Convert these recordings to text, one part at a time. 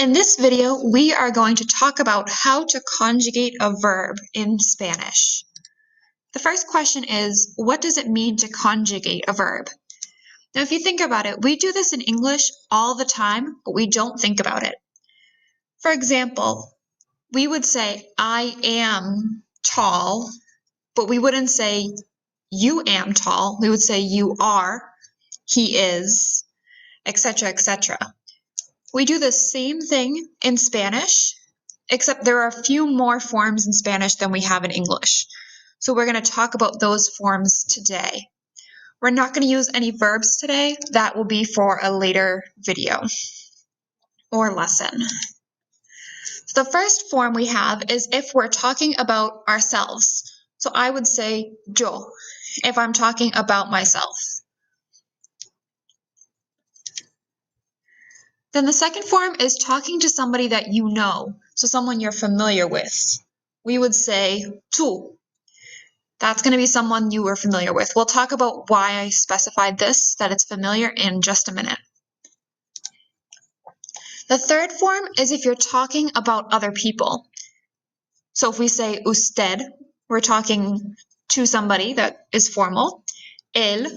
In this video, we are going to talk about how to conjugate a verb in Spanish. The first question is, what does it mean to conjugate a verb? Now, if you think about it, we do this in English all the time, but we don't think about it. For example, we would say, I am tall, but we wouldn't say, you am tall. We would say, you are, he is, etc., etc. We do the same thing in Spanish, except there are a few more forms in Spanish than we have in English. So we're going to talk about those forms today. We're not going to use any verbs today. That will be for a later video or lesson. So the first form we have is if we're talking about ourselves. So I would say yo if I'm talking about myself. Then the second form is talking to somebody that you know, so someone you're familiar with. We would say tú. That's going to be someone you are familiar with. We'll talk about why I specified this, that it's familiar, in just a minute. The third form is if you're talking about other people. So if we say usted, we're talking to somebody that is formal. Él,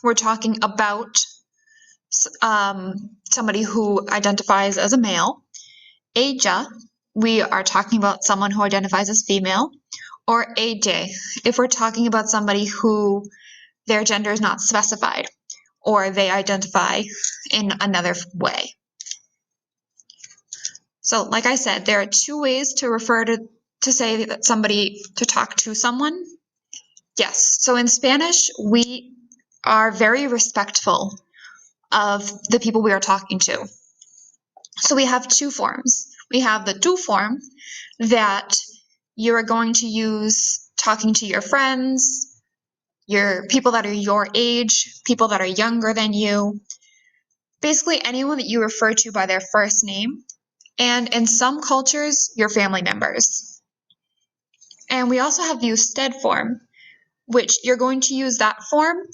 we're talking about somebody who identifies as a male. Ella, we are talking about someone who identifies as female. Or ella, if we're talking about somebody who their gender is not specified or they identify in another way. So like I said, there are two ways to refer to say that somebody, to talk to someone. Yes, so in Spanish, we are very respectful of the people we are talking to. So we have two forms. We have the tú form that you are going to use talking to your friends, your people that are your age, people that are younger than you, basically anyone that you refer to by their first name, and in some cultures, your family members. And we also have the usted form, which you're going to use that form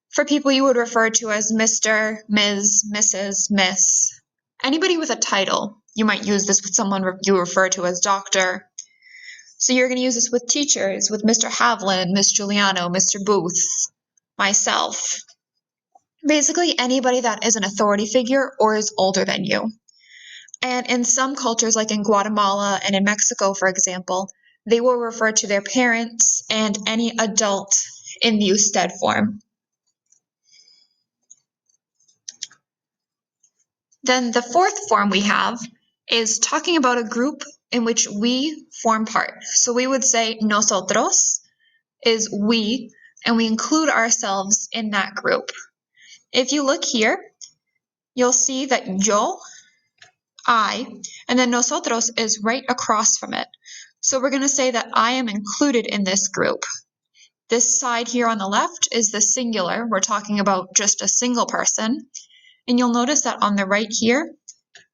for people you would refer to as Mr., Ms., Mrs., Miss. Anybody with a title, you might use this with someone you refer to as doctor. So you're going to use this with teachers, with Mr. Havlin, Miss Giuliano, Mr. Booth, myself. Basically anybody that is an authority figure or is older than you. And in some cultures, like in Guatemala and in Mexico, for example, they will refer to their parents and any adult in the usted form. Then the fourth form we have is talking about a group in which we form part. So we would say nosotros is we, and we include ourselves in that group. If you look here, you'll see that yo, I, and then nosotros is right across from it. So we're going to say that I am included in this group. This side here on the left is the singular. We're talking about just a single person. And you'll notice that on the right here,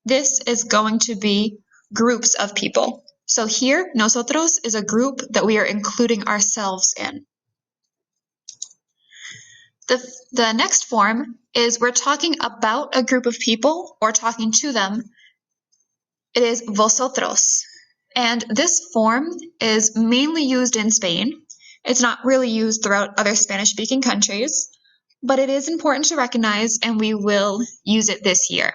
this is going to be groups of people. So here, nosotros is a group that we are including ourselves in. The next form is we're talking about a group of people or talking to them. It is vosotros. And this form is mainly used in Spain. It's not really used throughout other Spanish-speaking countries, but it is important to recognize, and we will use it this year.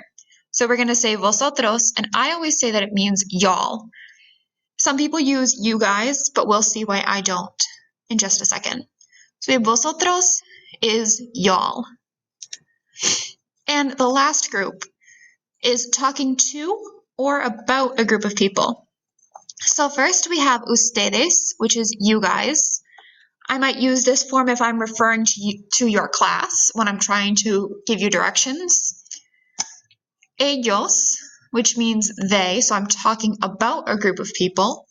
So we're going to say vosotros, and I always say that it means y'all. Some people use you guys, but we'll see why I don't in just a second. So vosotros is y'all. And the last group is talking to or about a group of people. So first we have ustedes, which is you guys. I might use this form if I'm referring to your class when I'm trying to give you directions. Ellos, which means they, so I'm talking about a group of people.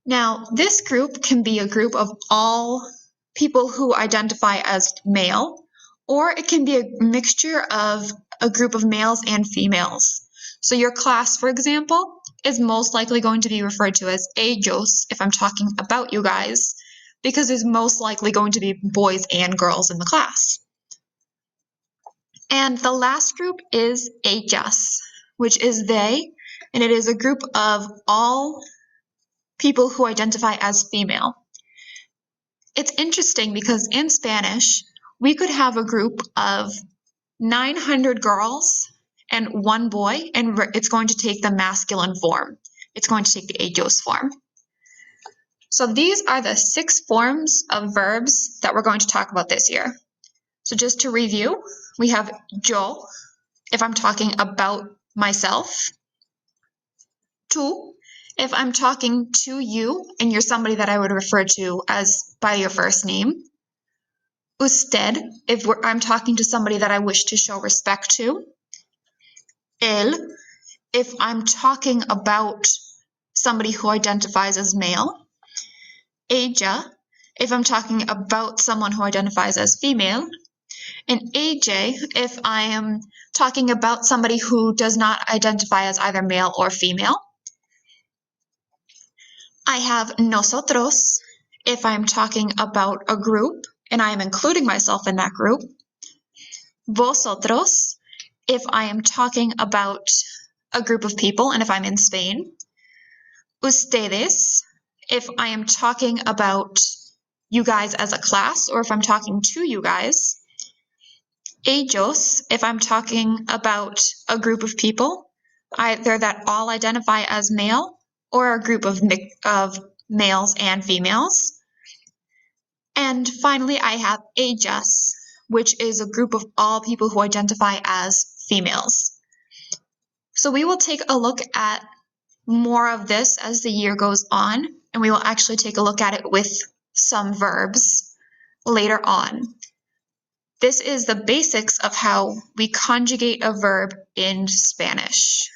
Now, this group can be a group of all people who identify as male, or it can be a mixture of a group of males and females. So your class, for example, is most likely going to be referred to as ellos if I'm talking about you guys, because there's most likely going to be boys and girls in the class. And the last group is ellas. which is they, and it is a group of all people who identify as female. It's interesting because in Spanish, we could have a group of 900 girls and one boy, and it's going to take the masculine form. It's going to take the ellos form. So these are the 6 forms of verbs that we're going to talk about this year. So just to review, we have yo, if I'm talking about myself. Tú, if I'm talking to you and you're somebody that I would refer to as by your first name. Usted, if I'm talking to somebody that I wish to show respect to. Él, if I'm talking about somebody who identifies as male. Ella, if I'm talking about someone who identifies as female. And AJ, if I am talking about somebody who does not identify as either male or female. I have nosotros, if I'm talking about a group and I am including myself in that group. Vosotros, if I am talking about a group of people and if I'm in Spain. Ustedes, if I am talking about you guys as a class or if I'm talking to you guys. Ellos, if I'm talking about a group of people, either that all identify as male or a group of males and females. And finally, I have ellas, which is a group of all people who identify as females. So we will take a look at more of this as the year goes on, and we will actually take a look at it with some verbs later on. This is the basics of how we conjugate a verb in Spanish.